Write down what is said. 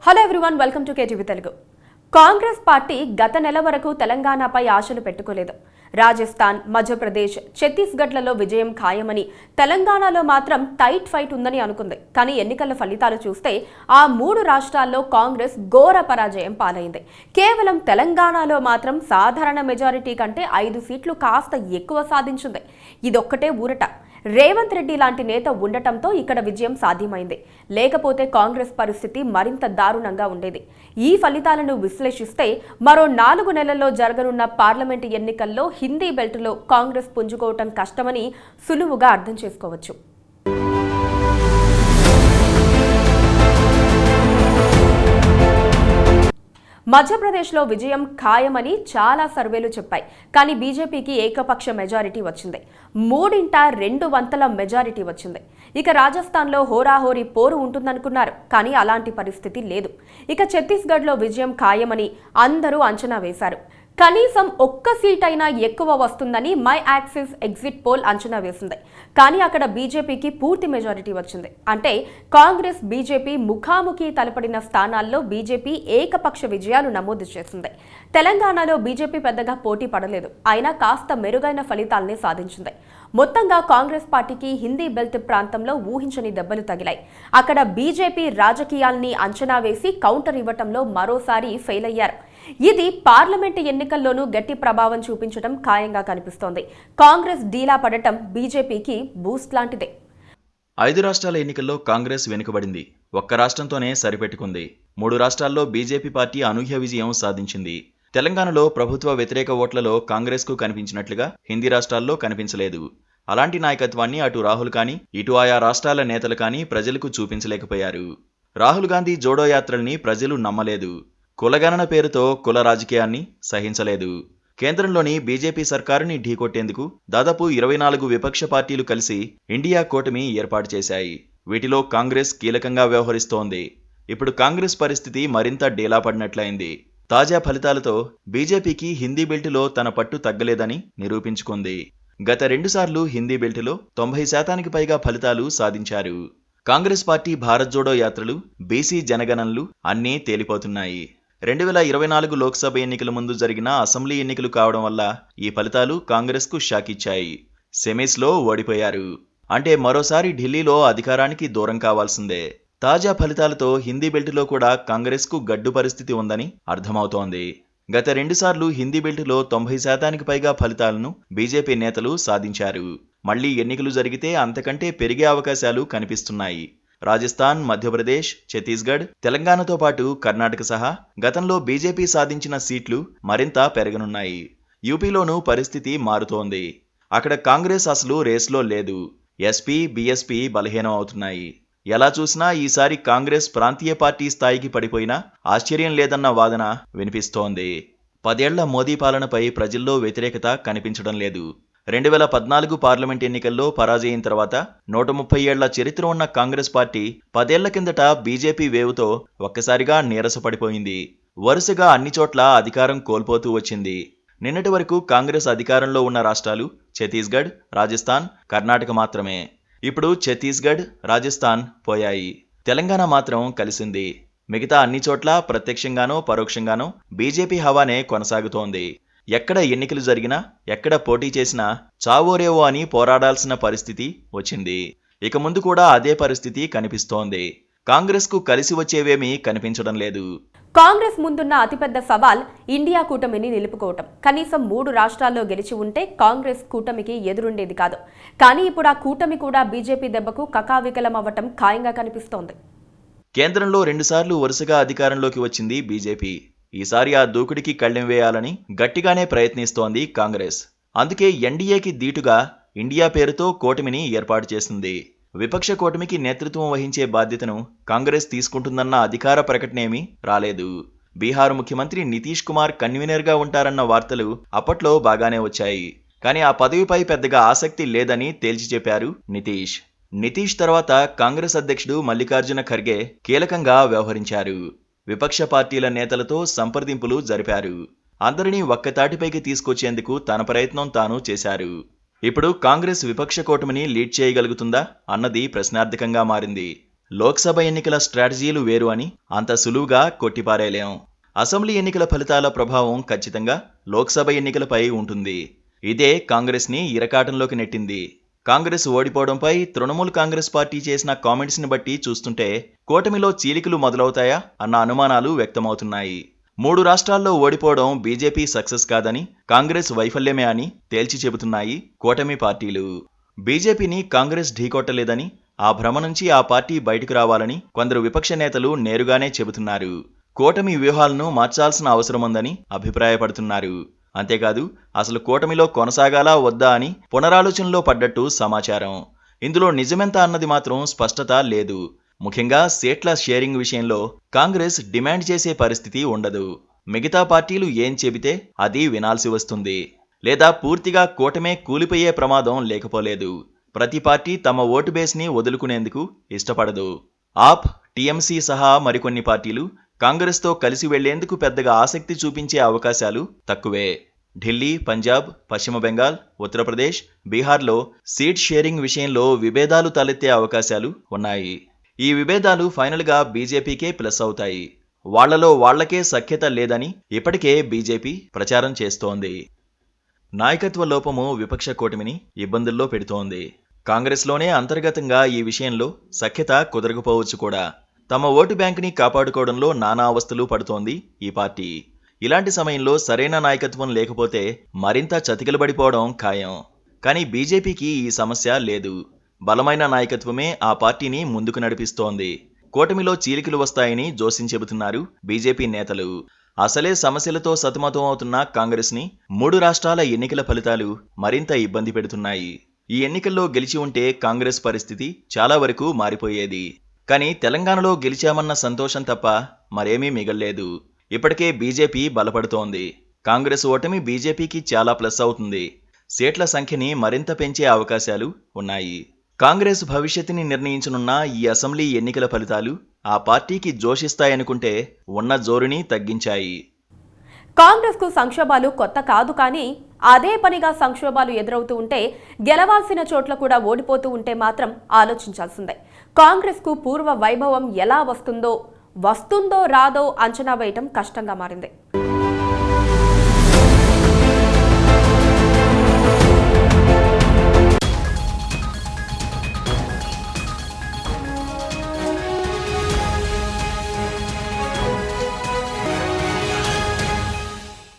Hello everyone, welcome to KTV Telugu. Congress party గత నెల వరకు తెలంగాణపై ఆశలు పెట్టుకోలేదు. రాజస్థాన్, మధ్యప్రదేశ్, ఛత్తీస్గఢ్లలో విజయం ఖాయమని, తెలంగాణలో మాత్రం టైట్ ఫైట్ ఉందని అనుకుంది. కానీ ఎన్నికల ఫలితాలు చూస్తే ఆ మూడు రాష్ట్రాల్లో కాంగ్రెస్ ఘోర పరాజయం పాలైంది. కేవలం తెలంగాణలో మాత్రం సాధారణ మెజారిటీ కంటే 5 సీట్లు కాస్త ఎక్కువ సాధించింది. ఇదొక్కటే ఊరట. రేవంత్ రెడ్డి లాంటి నేత ఉండటంతో ఇక్కడ విజయం సాధ్యమైంది. లేకపోతే కాంగ్రెస్ పరిస్థితి మరింత దారుణంగా ఉండేది. ఈ ఫలితాలను విశ్లేషిస్తే మరో 4 నెలల్లో జరగనున్న పార్లమెంటు ఎన్నికల్లో హిందీ బెల్టులో కాంగ్రెస్ పుంజుకోవటం కష్టమని సులువుగా అర్థం చేసుకోవచ్చు. మధ్యప్రదేశ్లో విజయం ఖాయమని చాలా సర్వేలు చెప్పాయి. కానీ బీజేపీకి ఏకపక్ష మెజారిటీ వచ్చింది. 3/2 మెజారిటీ వచ్చింది. ఇక రాజస్థాన్లో హోరాహోరీ పోరు ఉంటుందనుకున్నారు. కానీ అలాంటి పరిస్థితి లేదు. ఇక ఛత్తీస్గఢ్లో విజయం ఖాయమని అందరూ అంచనా వేశారు. కనీసం ఒక్క సీట్ అయినా ఎక్కువ వస్తుందని మై యాక్సిస్ ఎగ్జిట్ పోల్ అంచనా వేసింది. కానీ అక్కడ బీజేపీకి పూర్తి మెజారిటీ వచ్చింది. అంటే కాంగ్రెస్ బీజేపీ ముఖాముఖి తలపడిన స్థానాల్లో బీజేపీ ఏకపక్ష విజయాలు నమోదు చేసింది. తెలంగాణలో బీజేపీ పెద్దగా పోటీ పడలేదు. అయినా కాస్త మెరుగైన ఫలితాలనే సాధించింది. మొత్తంగా కాంగ్రెస్ పార్టీకి హిందీ బెల్ట్ ప్రాంతంలో ఊహించని దెబ్బలు తగిలాయి. అక్కడ బీజేపీ రాజకీయాల్ని అంచనా వేసి కౌంటర్ ఇవ్వటంలో మరోసారి ఫెయిల్ అయ్యారు. ఇది పార్లమెంటు ఎన్నికల్లోనూ గట్టి ప్రభావం చూపించడం ఖాయంగా కనిపిస్తోంది. కాంగ్రెస్ డీలా పడటం బీజేపీకి బూస్ట్ లాంటిదే. 5 రాష్ట్రాల ఎన్నికల్లో కాంగ్రెస్ వెనుకబడింది. ఒక్క రాష్ట్రంతోనే సరిపెట్టుకుంది. 3 రాష్ట్రాల్లో బీజేపీ పార్టీ అనూహ్య విజయం సాధించింది. తెలంగాణలో ప్రభుత్వ వ్యతిరేక ఓట్లలో కాంగ్రెస్కు కనిపించినట్లుగా హిందీ రాష్ట్రాల్లో కనిపించలేదు. అలాంటి నాయకత్వాన్ని అటు రాహుల్ కానీ ఇటు ఆయా రాష్ట్రాల నేతలు కానీ ప్రజలకు చూపించలేకపోయారు. రాహుల్ గాంధీ జోడో యాత్రల్ని ప్రజలు నమ్మలేదు. కులగణన పేరుతో కుల రాజకీయాన్ని సహించలేదు. కేంద్రంలోని బీజేపీ సర్కారుని ఢీకొట్టేందుకు దాదాపు 24 విపక్ష పార్టీలు కలిసి ఇండియా కూటమి ఏర్పాటు చేశాయి. వీటిలో కాంగ్రెస్ కీలకంగా వ్యవహరిస్తోంది. ఇప్పుడు కాంగ్రెస్ పరిస్థితి మరింత డీలా పడినట్లయింది. తాజా ఫలితాలతో బీజేపీకి హిందీ బెల్టులో తన పట్టు తగ్గలేదని నిరూపించుకుంది. గత 2 సార్లు హిందీ బెల్టులో 90% పైగా ఫలితాలు సాధించారు. కాంగ్రెస్ పార్టీ భారత్ జోడో యాత్రలు, బీసీ జనగణనలు అన్నీ తేలిపోతున్నాయి. 2024 లోక్సభ ఎన్నికల ముందు జరిగిన అసెంబ్లీ ఎన్నికలు కావడం వల్ల ఈ ఫలితాలు కాంగ్రెస్కు షాక్ ఇచ్చాయి. సెమీస్లో ఓడిపోయారు. అంటే మరోసారి ఢిల్లీలో అధికారానికి దూరం కావాల్సిందే. తాజా ఫలితాలతో హిందీ బెల్టులో కూడా కాంగ్రెస్కు గడ్డు పరిస్థితి ఉందని అర్థమవుతోంది. గత 2 సార్లు హిందీ బెల్టులో 90% పైగా ఫలితాలను బీజేపీ నేతలు సాధించారు. మళ్లీ ఎన్నికలు జరిగితే అంతకంటే పెరిగే అవకాశాలు కనిపిస్తున్నాయి. రాజస్థాన్, మధ్యప్రదేశ్, ఛత్తీస్గఢ్, తెలంగాణతో పాటు కర్ణాటక సహా గతంలో బీజేపీ సాధించిన సీట్లు మరింత పెరగనున్నాయి. యూపీలోనూ పరిస్థితి మారుతోంది. అక్కడ కాంగ్రెస్ అసలు రేస్లో లేదు. ఎస్పీ, బీఎస్పీ బలహీనం అవుతున్నాయి. ఎలా చూసినా ఈసారి కాంగ్రెస్ ప్రాంతీయ పార్టీ స్థాయికి పడిపోయినా ఆశ్చర్యం లేదన్న వాదన వినిపిస్తోంది. 10 ఏళ్ల మోదీ పాలనపై ప్రజల్లో వ్యతిరేకత కనిపించడం లేదు. 2014 పార్లమెంట్ ఎన్నికల్లో పరాజయం తర్వాత 130 ఏళ్ల చరిత్ర ఉన్న కాంగ్రెస్ పార్టీ 10 ఏళ్ల కిందట బీజేపీ వేవుతో ఒక్కసారిగా నీరసపడిపోయింది. వరుసగా అన్ని చోట్ల అధికారం కోల్పోతూ వచ్చింది. నిన్నటి వరకు కాంగ్రెస్ అధికారంలో ఉన్న రాష్ట్రాలు ఛత్తీస్గఢ్, రాజస్థాన్, కర్ణాటక మాత్రమే. ఇప్పుడు ఛత్తీస్గఢ్, రాజస్థాన్ పోయాయి. తెలంగాణ మాత్రం కలిసింది. మిగతా అన్ని చోట్ల ప్రత్యక్షంగానో పరోక్షంగానో బీజేపీ హవానే కొనసాగుతోంది. ఎక్కడ ఎన్నికలు జరిగినా, ఎక్కడ పోటీ చేసినా చావోరేవో అని పోరాడాల్సిన పరిస్థితి వచ్చింది. ఇక ముందు కూడా అదే పరిస్థితి కనిపిస్తోంది. కాంగ్రెస్కు కలిసి వచ్చేవేమీ కనిపించడం లేదు. కాంగ్రెస్ ముందున్న అతిపెద్ద సవాల్ ఇండియా కూటమిని నిలుపుకోవటం. కనీసం 3 రాష్ట్రాల్లో గెలిచి ఉంటే కాంగ్రెస్ కూటమికి ఎదురుండేది కాదు. కానీ ఇప్పుడు ఆ కూటమి కూడా బీజేపీ దెబ్బకు కకావికలం అవ్వటం ఖాయంగా కనిపిస్తోంది. కేంద్రంలో 2 సార్లు వరుసగా అధికారంలోకి వచ్చింది బీజేపీ. ఈసారి ఆ దూకుడికి కళ్ళెం వేయాలని గట్టిగానే ప్రయత్నిస్తోంది కాంగ్రెస్. అందుకే ఎన్డీఏకి దీటుగా ఇండియా పేరుతో కూటమిని ఏర్పాటు చేసింది. విపక్ష కూటమికి నేతృత్వం వహించే బాధ్యతను కాంగ్రెస్ తీసుకుంటుందన్న అధికార ప్రకటనేమీ రాలేదు. బీహార్ ముఖ్యమంత్రి నితీష్ కుమార్ కన్వీనర్గా ఉంటారన్న వార్తలు అప్పట్లో బాగానే వచ్చాయి. కానీ ఆ పదవిపై పెద్దగా ఆసక్తి లేదని తేల్చి చెప్పారు నితీష్. నితీష్ తర్వాత కాంగ్రెస్ అధ్యక్షుడు మల్లికార్జున ఖర్గే కీలకంగా వ్యవహరించారు. విపక్ష పార్టీల నేతలతో సంప్రదింపులు జరిపారు. అందరినీ ఒక్కతాటిపైకి తీసుకొచ్చేందుకు తన ప్రయత్నం తాను చేశారు. ఇప్పుడు కాంగ్రెస్ విపక్ష కూటమిని లీడ్ చేయగలుగుతుందా అన్నది ప్రశ్నార్థకంగా మారింది. లోక్సభ ఎన్నికల స్ట్రాటజీలు వేరు అని అంత సులువుగా కొట్టిపారేలేం. అసెంబ్లీ ఎన్నికల ఫలితాల ప్రభావం ఖచ్చితంగా లోక్సభ ఎన్నికలపై ఉంటుంది. ఇదే కాంగ్రెస్ని ఇరకాటంలోకి నెట్టింది. కాంగ్రెస్ ఓడిపోవడంపై తృణమూల్ కాంగ్రెస్ పార్టీ చేసిన కామెంట్స్ని బట్టి చూస్తుంటే కూటమిలో చీలికలు మొదలవుతాయా అన్న అనుమానాలు వ్యక్తమవుతున్నాయి. 3 రాష్ట్రాల్లో ఓడిపోవడం బీజేపీ సక్సెస్ కాదని, కాంగ్రెస్ వైఫల్యమే అని తేల్చి చెబుతున్నాయి కూటమి పార్టీలు. బీజేపీని కాంగ్రెస్ ఢీకొట్టలేదని, ఆ భ్రమ నుంచి ఆ పార్టీ బయటకు రావాలని కొందరు విపక్ష నేతలు నేరుగానే చెబుతున్నారు. కూటమి వ్యూహాలను మార్చాల్సిన అవసరముందని అభిప్రాయపడుతున్నారు. అంతేకాదు అసలు కూటమిలో కొనసాగాలా వద్దా అని పునరాలోచనలో పడ్డట్టు సమాచారం. ఇందులో నిజమెంత అన్నది మాత్రం స్పష్టత లేదు. ముఖ్యంగా సీట్ల షేరింగ్ విషయంలో కాంగ్రెస్ డిమాండ్ చేసే పరిస్థితి ఉండదు. మిగతా పార్టీలు ఏం చెబితే అది వినాల్సి వస్తుంది. లేదా పూర్తిగా కూటమే కూలిపోయే ప్రమాదం లేకపోలేదు. ప్రతి పార్టీ తమ ఓటు బేస్ని వదులుకునేందుకు ఇష్టపడదు. ఆప్, టీఎంసీ సహా మరికొన్ని పార్టీలు కాంగ్రెస్తో కలిసి వెళ్లేందుకు పెద్దగా ఆసక్తి చూపించే అవకాశాలు తక్కువే. ఢిల్లీ, పంజాబ్, పశ్చిమ బెంగాల్, ఉత్తరప్రదేశ్, బీహార్లో సీట్ షేరింగ్ విషయంలో విభేదాలు తలెత్తే అవకాశాలు ఉన్నాయి. ఈ విభేదాలు ఫైనల్గా బీజేపీకే ప్లస్ అవుతాయి. వాళ్లలో వాళ్లకే సఖ్యత లేదని ఇప్పటికే బీజేపీ ప్రచారం చేస్తోంది. నాయకత్వ లోపము విపక్ష కూటమిని ఇబ్బందుల్లో పెడుతోంది. కాంగ్రెస్లోనే అంతర్గతంగా ఈ విషయంలో సఖ్యత కుదరకపోవచ్చు కూడా. తమ ఓటు బ్యాంకుని కాపాడుకోవడంలో నానా అవస్థలు పడుతోంది ఈ పార్టీ. ఇలాంటి సమయంలో సరైన నాయకత్వం లేకపోతే మరింత చతికిలబడిపోవడం ఖాయం. కానీ బీజేపీకి ఈ సమస్య లేదు. బలమైన నాయకత్వమే ఆ పార్టీని ముందుకు నడిపిస్తోంది. కూటమిలో చీలికలు వస్తాయని జోసిం చెబుతున్నారు బీజేపీ నేతలు. అసలే సమస్యలతో సతమతం అవుతున్న కాంగ్రెస్ని 3 రాష్ట్రాల ఎన్నికల ఫలితాలు మరింత ఇబ్బంది పెడుతున్నాయి. ఈ ఎన్నికల్లో గెలిచి ఉంటే కాంగ్రెస్ పరిస్థితి చాలా వరకు మారిపోయేది. కానీ తెలంగాణలో గెలిచామన్న సంతోషం తప్ప మరేమీ మిగల్లేదు. ఇప్పటికే బీజేపీ బలపడుతోంది. కాంగ్రెస్ ఓటమి బీజేపీకి చాలా ప్లస్ అవుతుంది. సీట్ల సంఖ్యని మరింత పెంచే అవకాశాలు ఉన్నాయి. కాంగ్రెస్ భవిష్యత్తుని నిర్ణయించనున్న ఈ అసెంబ్లీ ఎన్నికల ఫలితాలు ఆ పార్టీకి జోషిస్తాయనుకుంటే ఉన్న జోరుని తగ్గించాయి. కాంగ్రెస్కు సంక్షోభాలు కొత్త కాదు, కానీ అదే పనిగా సంక్షోభాలు ఎదురవుతూ ఉంటే, గెలవాల్సిన చోట్ల కూడా ఓడిపోతూ ఉంటే మాత్రం ఆలోచించాల్సిందే. కాంగ్రెస్కు పూర్వ వైభవం ఎలా వస్తుందో రాదో అంచనా వేయటం కష్టంగా మారింది.